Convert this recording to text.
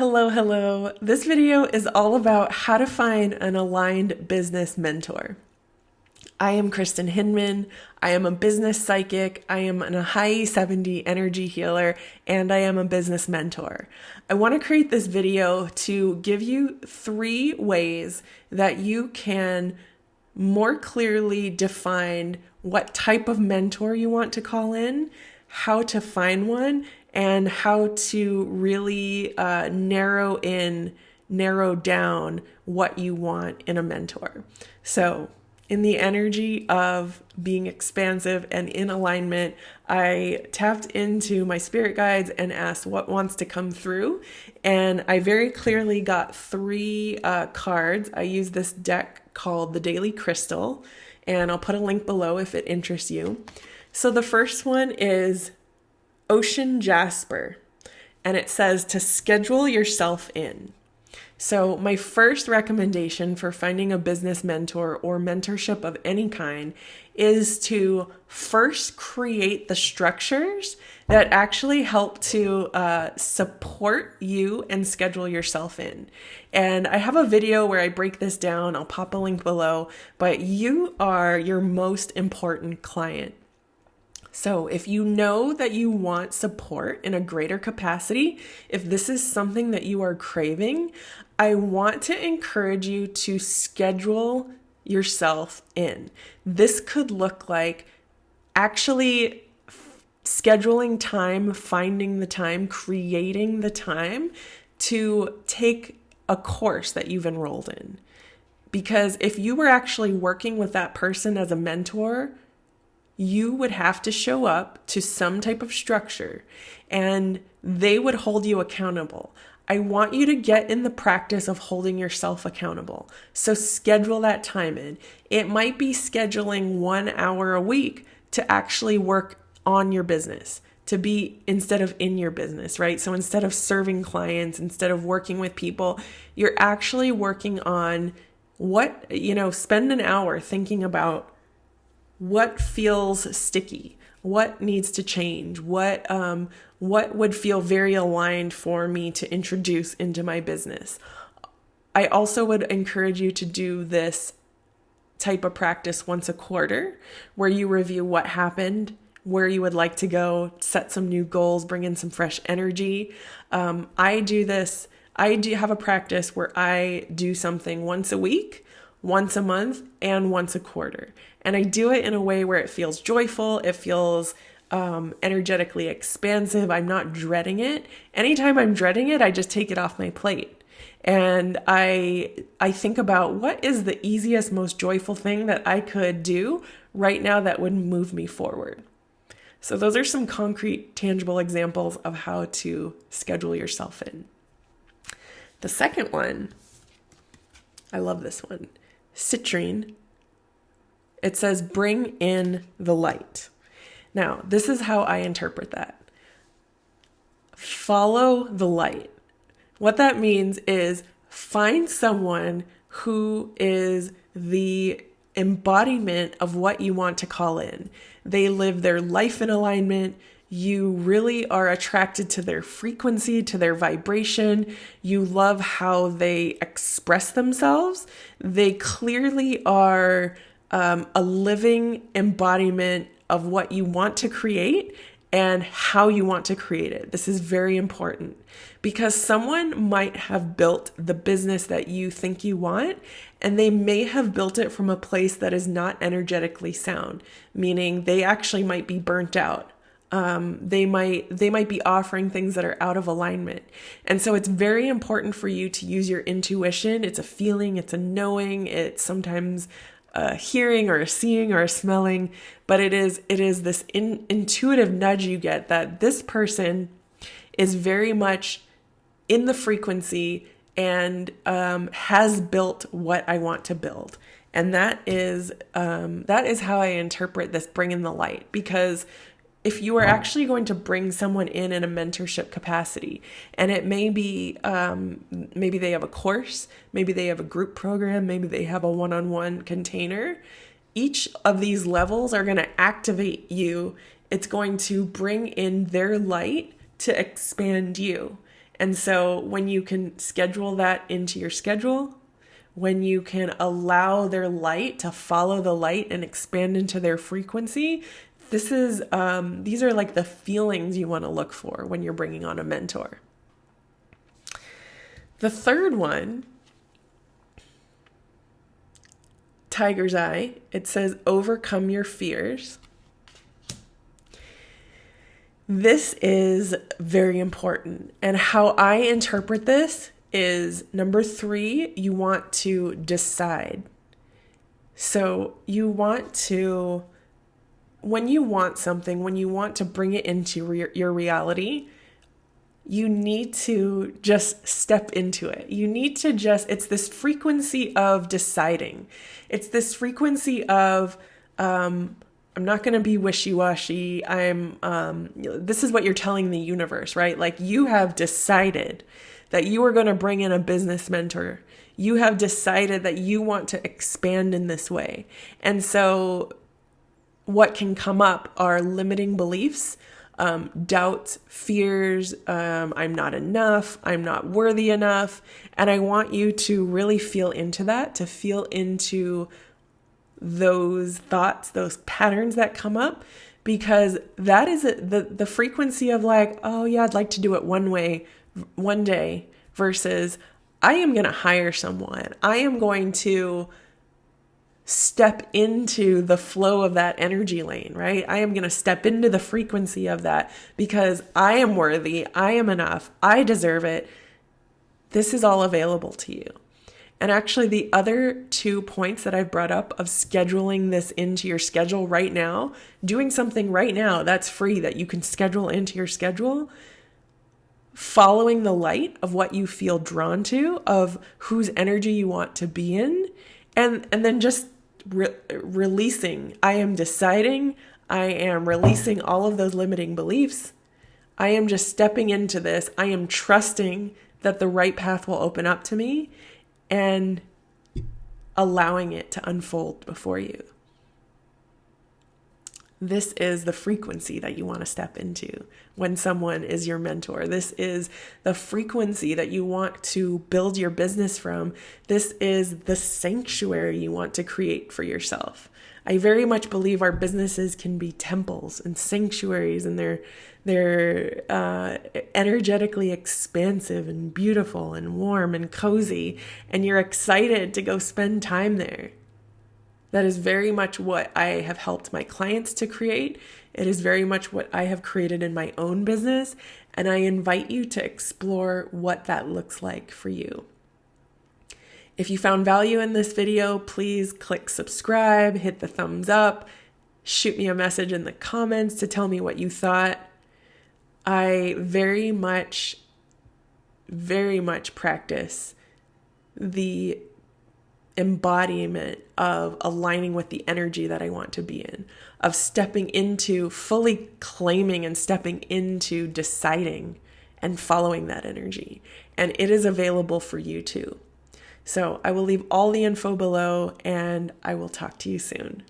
Hello. This video is all about how to find an aligned business mentor. I am Kristen Hinman. I am a business psychic. I am a high 70 energy healer, and I am a business mentor. I want to create this video to give you 3 ways that you can more clearly define what type of mentor you want to call in, how to find one, and how to really narrow down what you want in a mentor. So in the energy of being expansive and in alignment, I tapped into my spirit guides and asked what wants to come through. And I very clearly got 3 cards. I use this deck called the Daily Crystal, and I'll put a link below if it interests you. So the first one is Ocean Jasper, and it says to schedule yourself in. So my first recommendation for finding a business mentor or mentorship of any kind is to first create the structures that actually help to support you and schedule yourself in. And I have a video where I break this down. I'll pop a link below, but you are your most important client. So if you know that you want support in a greater capacity, if this is something that you are craving, I want to encourage you to schedule yourself in. This could look like actually scheduling time, finding the time, creating the time to take a course that you've enrolled in. Because if you were actually working with that person as a mentor, you would have to show up to some type of structure and they would hold you accountable. I want you to get in the practice of holding yourself accountable. So schedule that time in. It might be scheduling 1 hour a week to actually work on your business, to be instead of in your business, right? So instead of serving clients, instead of working with people, you're actually working on spend an hour thinking about what feels sticky, what needs to change, what would feel very aligned for me to introduce into my business. I also would encourage you to do this type of practice once a quarter, where you review what happened, where you would like to go, set some new goals, bring in some fresh energy. I do have a practice where I do something once a week, once a month, and once a quarter. And I do it in a way where it feels joyful, it feels energetically expansive. I'm not dreading it. Anytime I'm dreading it, I just take it off my plate. And I think about what is the easiest, most joyful thing that I could do right now that would move me forward. So those are some concrete, tangible examples of how to schedule yourself in. The second one, I love this one. Citrine. It says, bring in the light. Now, this is how I interpret that. Follow the light. What that means is find someone who is the embodiment of what you want to call in. They live their life in alignment. You really are attracted to their frequency, to their vibration. You love how they express themselves. They clearly are a living embodiment of what you want to create and how you want to create it. This is very important because someone might have built the business that you think you want, and they may have built it from a place that is not energetically sound, meaning they actually might be burnt out. They might be offering things that are out of alignment. And so it's very important for you to use your intuition. It's a feeling, it's a knowing, it's sometimes a hearing or a seeing or a smelling, but it is this intuitive nudge you get that this person is very much in the frequency and has built what I want to build. And that is how I interpret this bring in the light, because if you are actually going to bring someone in a mentorship capacity, and it may be, maybe they have a course, maybe they have a group program, maybe they have a one-on-one container, each of these levels are going to activate you. It's going to bring in their light to expand you. And so when you can schedule that into your schedule, when you can allow their light to follow the light and expand into their frequency, these are like the feelings you want to look for when you're bringing on a mentor. The third one, Tiger's Eye, it says, overcome your fears. This is very important. And how I interpret this is, number 3, you want to decide. So you want to, when you want something, when you want to bring it into your reality, you need to just step into it. You need to it's this frequency of deciding. It's this frequency of, I'm not going to be wishy-washy. This is what you're telling the universe, right? Like, you have decided that you are going to bring in a business mentor. You have decided that you want to expand in this way. And so what can come up are limiting beliefs, doubts, fears, I'm not enough, I'm not worthy enough. And I want you to really feel into that, to feel into those thoughts, those patterns that come up, because that is the frequency of like, oh yeah, I'd like to do it one way, one day, versus I am going to hire someone. I am going to step into the flow of that energy lane, right? I am going to step into the frequency of that because I am worthy. I am enough. I deserve it. This is all available to you. And actually, the other 2 points that I've brought up of scheduling this into your schedule right now, doing something right now that's free that you can schedule into your schedule, following the light of what you feel drawn to, of whose energy you want to be in, and then just releasing. I am deciding, I am releasing all of those limiting beliefs. I am just stepping into this. I am trusting that the right path will open up to me and allowing it to unfold before you. This is the frequency that you want to step into when someone is your mentor. This is the frequency that you want to build your business from. This is the sanctuary you want to create for yourself. I very much believe our businesses can be temples and sanctuaries, and they're energetically expansive and beautiful and warm and cozy, and you're excited to go spend time there. That is very much what I have helped my clients to create. It is very much what I have created in my own business, and I invite you to explore what that looks like for you. If you found value in this video, please click subscribe, hit the thumbs up, shoot me a message in the comments to tell me what you thought. I very much practice the embodiment of aligning with the energy that I want to be in, of stepping into, fully claiming and stepping into deciding and following that energy. And it is available for you too. So I will leave all the info below, and I will talk to you soon.